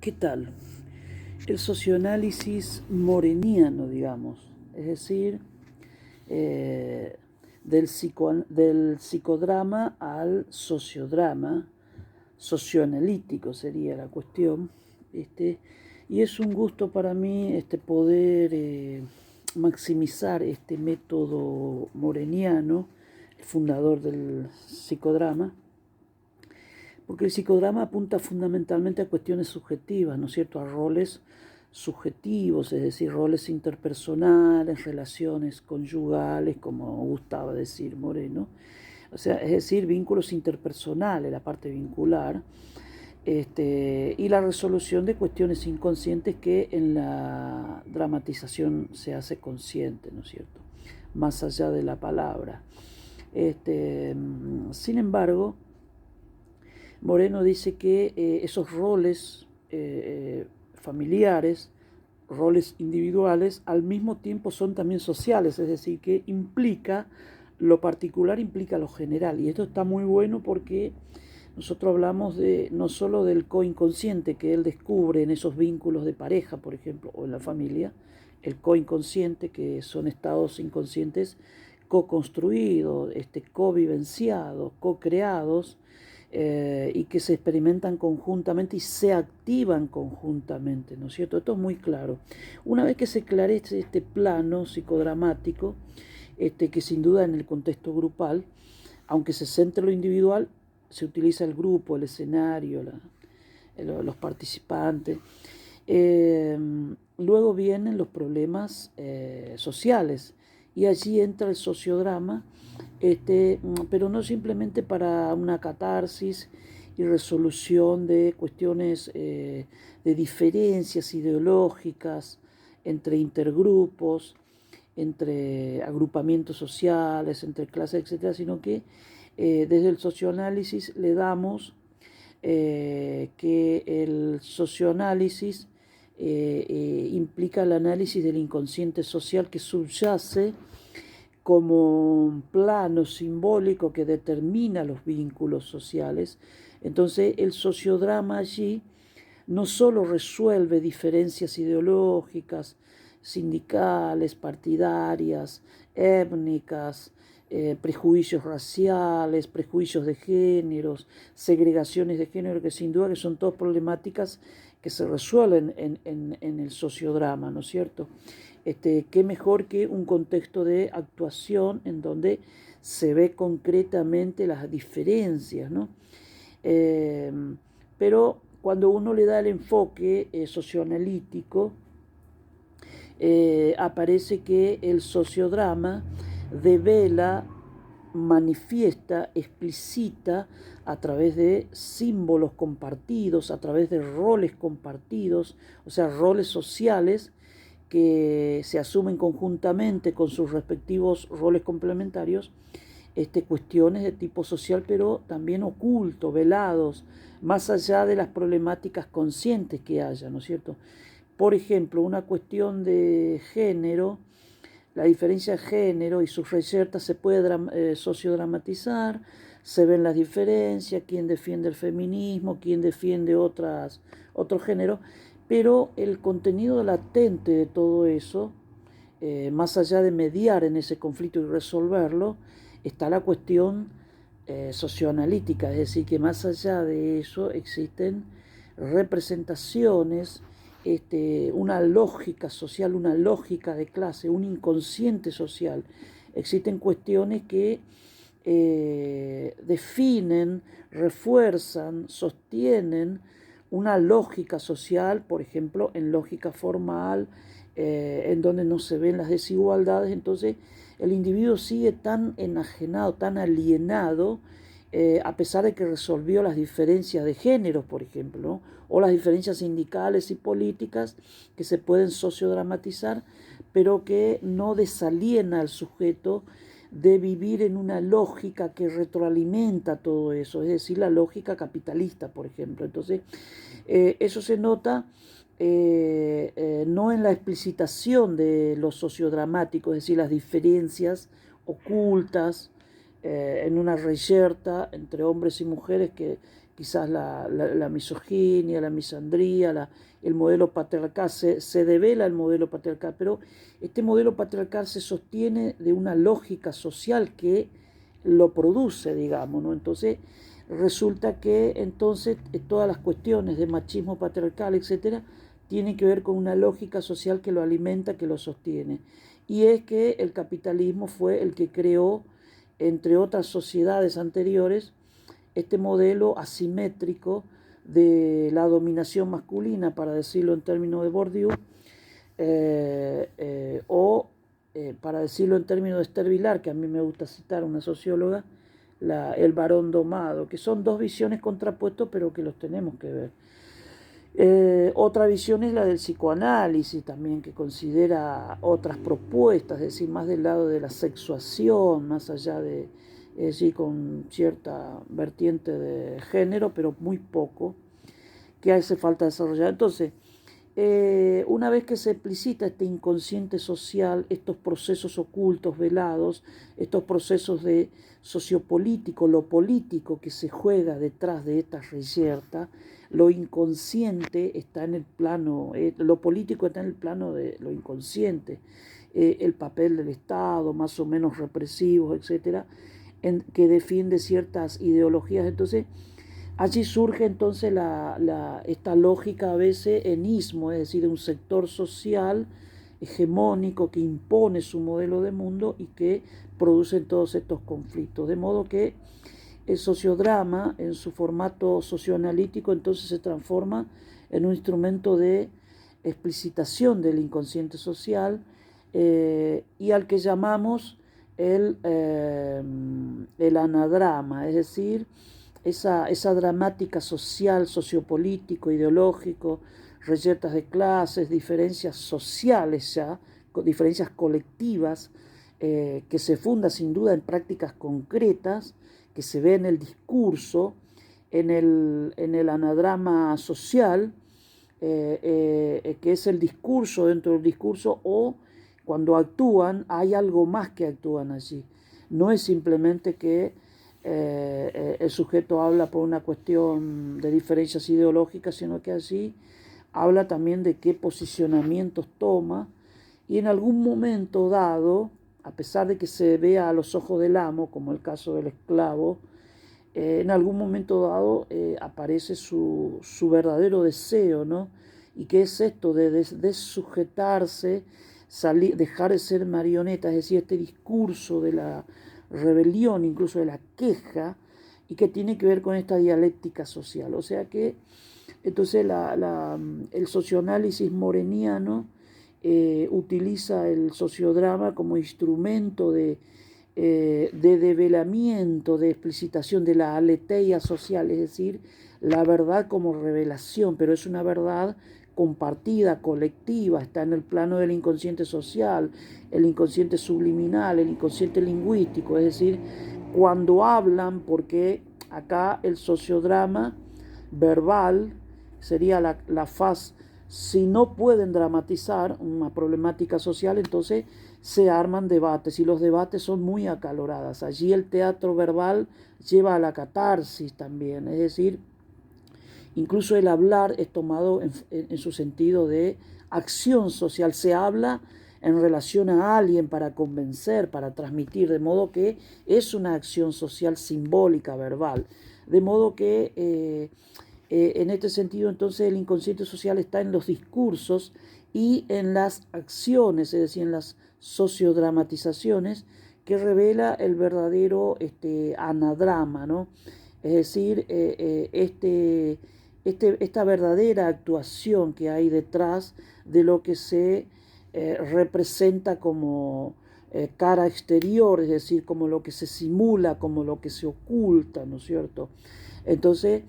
¿Qué tal? El socioanálisis moreniano, digamos, es decir, eh, del psicodrama al sociodrama, socioanalítico sería la cuestión, y es un gusto para mí poder maximizar este método moreniano, el fundador del psicodrama, porque el psicodrama apunta fundamentalmente a cuestiones subjetivas, ¿no es cierto?, a roles subjetivos, es decir, roles interpersonales, relaciones conyugales, como gustaba decir Moreno, o sea, es decir, vínculos interpersonales, la parte vincular, y la resolución de cuestiones inconscientes que en la dramatización se hace consciente, ¿no es cierto?, más allá de la palabra. Sin embargo, Moreno dice que esos roles familiares, roles individuales, al mismo tiempo son también sociales, es decir, que implica lo particular, implica lo general. Y esto está muy bueno porque nosotros hablamos no solo del coinconsciente que él descubre en esos vínculos de pareja, por ejemplo, o en la familia, el coinconsciente, que son estados inconscientes co-construidos, co-vivenciados, co-creados, y que se experimentan conjuntamente y se activan conjuntamente, ¿no es cierto? Esto es muy claro. Una vez que se esclarece este plano psicodramático, que sin duda en el contexto grupal, aunque se centre lo individual, se utiliza el grupo, el escenario, los participantes. Luego vienen los problemas sociales y allí entra el sociodrama, pero no simplemente para una catarsis y resolución de cuestiones de diferencias ideológicas entre intergrupos, entre agrupamientos sociales, entre clases, etcétera, sino que desde el socioanálisis le damos que el socioanálisis implica el análisis del inconsciente social que subyace como un plano simbólico que determina los vínculos sociales. Entonces el sociodrama allí no solo resuelve diferencias ideológicas, sindicales, partidarias, étnicas, prejuicios raciales, prejuicios de géneros, segregaciones de género, que sin duda que son todas problemáticas que se resuelven en el sociodrama, ¿no es cierto? Qué mejor que un contexto de actuación en donde se ve concretamente las diferencias, ¿no? Pero cuando uno le da el enfoque socioanalítico, aparece que el sociodrama devela, manifiesta, explicita a través de símbolos compartidos, a través de roles compartidos, o sea, roles sociales que se asumen conjuntamente con sus respectivos roles complementarios, cuestiones de tipo social, pero también ocultos, velados, más allá de las problemáticas conscientes que haya, ¿no es cierto? Por ejemplo, una cuestión de género, la diferencia de género y sus reyertas se puede sociodramatizar, se ven las diferencias, quién defiende el feminismo, quién defiende otro género, pero el contenido latente de todo eso, más allá de mediar en ese conflicto y resolverlo, está la cuestión socioanalítica, es decir, que más allá de eso existen representaciones, una lógica social, una lógica de clase, un inconsciente social. Existen cuestiones que definen, refuerzan, sostienen una lógica social, por ejemplo, en lógica formal, en donde no se ven las desigualdades. Entonces el individuo sigue tan enajenado, tan alienado, a pesar de que resolvió las diferencias de género, por ejemplo, ¿no? O las diferencias sindicales y políticas que se pueden sociodramatizar, pero que no desaliena al sujeto de vivir en una lógica que retroalimenta todo eso, es decir, la lógica capitalista, por ejemplo. Entonces, eso se nota no en la explicitación de lo sociodramático, es decir, las diferencias ocultas en una reyerta entre hombres y mujeres quizás la misoginia, la misandría, el modelo patriarcal, se devela el modelo patriarcal, pero este modelo patriarcal se sostiene de una lógica social que lo produce, digamos, ¿no? Entonces resulta que entonces todas las cuestiones de machismo patriarcal, etcétera, tienen que ver con una lógica social que lo alimenta, que lo sostiene. Y es que el capitalismo fue el que creó, entre otras sociedades anteriores, este modelo asimétrico de la dominación masculina, para decirlo en términos de Bourdieu, para decirlo en términos de Esther Vilar, que a mí me gusta citar, una socióloga, el varón domado, que son dos visiones contrapuestas, pero que los tenemos que ver. Otra visión es la del psicoanálisis también, que considera otras propuestas, es decir, más del lado de la sexuación, más allá de, es decir, con cierta vertiente de género, pero muy poco, que hace falta desarrollar. Entonces, una vez que se explicita este inconsciente social, estos procesos ocultos, velados, estos procesos de sociopolítico, lo político que se juega detrás de esta reyerta, lo inconsciente está en el plano, lo político está en el plano de lo inconsciente, el papel del Estado, más o menos represivo, etcétera, que defiende ciertas ideologías. Entonces, allí surge entonces esta lógica a veces en ismo, es decir, de un sector social hegemónico que impone su modelo de mundo y que produce todos estos conflictos. De modo que el sociodrama, en su formato socioanalítico, entonces se transforma en un instrumento de explicitación del inconsciente social, y al que llamamos el anadrama, es decir, esa dramática social, sociopolítico, ideológico, reyertas de clases, diferencias sociales ya, diferencias colectivas, que se funda sin duda en prácticas concretas, que se ve en el discurso, en el anadrama social, que es el discurso dentro del discurso, o cuando actúan hay algo más que actúan allí. No es simplemente que el sujeto habla por una cuestión de diferencias ideológicas, sino que allí habla también de qué posicionamientos toma, y en algún momento dado, a pesar de que se vea a los ojos del amo, como el caso del esclavo, en algún momento dado aparece su verdadero deseo, ¿no? ¿Y qué es esto de desujetarse, dejar de ser marioneta? Es decir, este discurso de la rebelión, incluso de la queja, y que tiene que ver con esta dialéctica social. O sea que entonces el socioanálisis moreniano utiliza el sociodrama como instrumento de develamiento, de explicitación de la aletheia social, es decir, la verdad como revelación, pero es una verdad compartida, colectiva, está en el plano del inconsciente social, el inconsciente subliminal, el inconsciente lingüístico, es decir, cuando hablan, porque acá el sociodrama verbal sería la faz. Si no pueden dramatizar una problemática social, entonces se arman debates, y los debates son muy acaloradas. Allí el teatro verbal lleva a la catarsis también, es decir, incluso el hablar es tomado en su sentido de acción social. Se habla en relación a alguien para convencer, para transmitir, de modo que es una acción social simbólica, verbal. De modo que en este sentido, entonces, el inconsciente social está en los discursos y en las acciones, es decir, en las sociodramatizaciones, que revela el verdadero anadrama, ¿no? Es decir, esta verdadera actuación que hay detrás de lo que se representa como cara exterior, es decir, como lo que se simula, como lo que se oculta, ¿no es cierto? Entonces,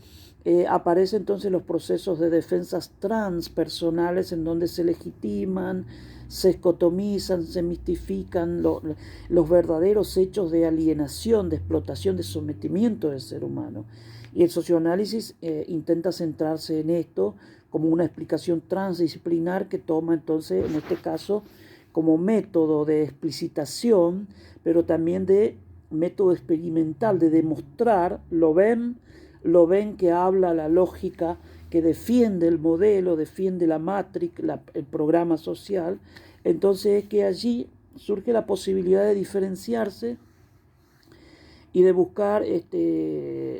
aparecen entonces los procesos de defensas transpersonales, en donde se legitiman, se escotomizan, se mistifican los verdaderos hechos de alienación, de explotación, de sometimiento del ser humano. Y el socioanálisis intenta centrarse en esto como una explicación transdisciplinar, que toma entonces, en este caso, como método de explicitación, pero también de método experimental, de demostrar, lo ven, lo ven que habla la lógica que defiende el modelo, defiende la Matrix, el programa social. Entonces es que allí surge la posibilidad de diferenciarse y de buscar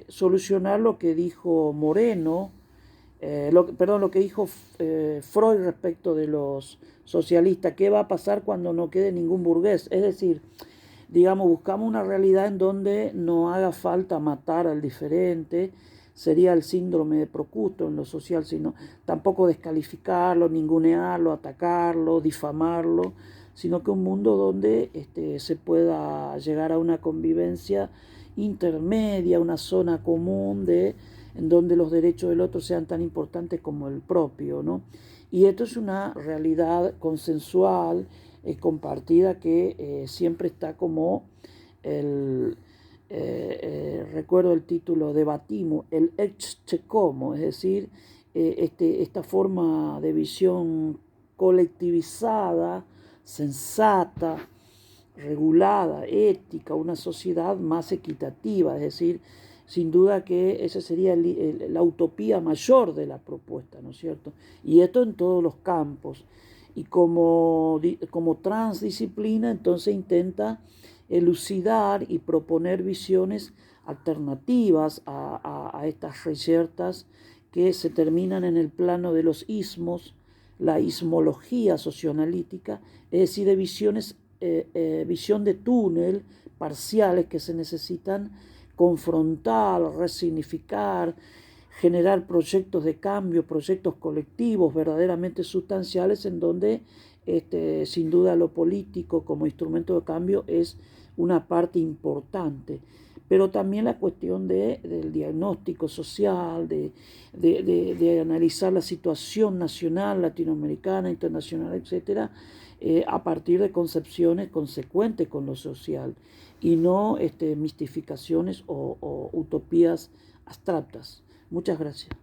solucionar lo que dijo Moreno, lo que dijo Freud respecto de los socialistas. ¿Qué va a pasar cuando no quede ningún burgués? Es decir, digamos, buscamos una realidad en donde no haga falta matar al diferente, sería el síndrome de Procusto en lo social, sino tampoco descalificarlo, ningunearlo, atacarlo, difamarlo, sino que un mundo donde se pueda llegar a una convivencia intermedia, una zona común en donde los derechos del otro sean tan importantes como el propio, ¿no? Y esto es una realidad consensual, compartida, que siempre está como recuerdo el título, debatimos, el ecce homo, es decir, esta forma de visión colectivizada, sensata, regulada, ética, una sociedad más equitativa, es decir, sin duda que esa sería la utopía mayor de la propuesta, ¿no es cierto? Y esto en todos los campos. Y como transdisciplina, entonces intenta elucidar y proponer visiones alternativas a estas reyertas que se terminan en el plano de los ismos, la ismología socioanalítica, es decir, de visión de túnel parciales que se necesitan confrontar, resignificar, generar proyectos de cambio, proyectos colectivos verdaderamente sustanciales, en donde sin duda lo político como instrumento de cambio es una parte importante, pero también la cuestión del diagnóstico social, de analizar la situación nacional, latinoamericana, internacional, etcétera, a partir de concepciones consecuentes con lo social y no mistificaciones o utopías abstractas. Muchas gracias.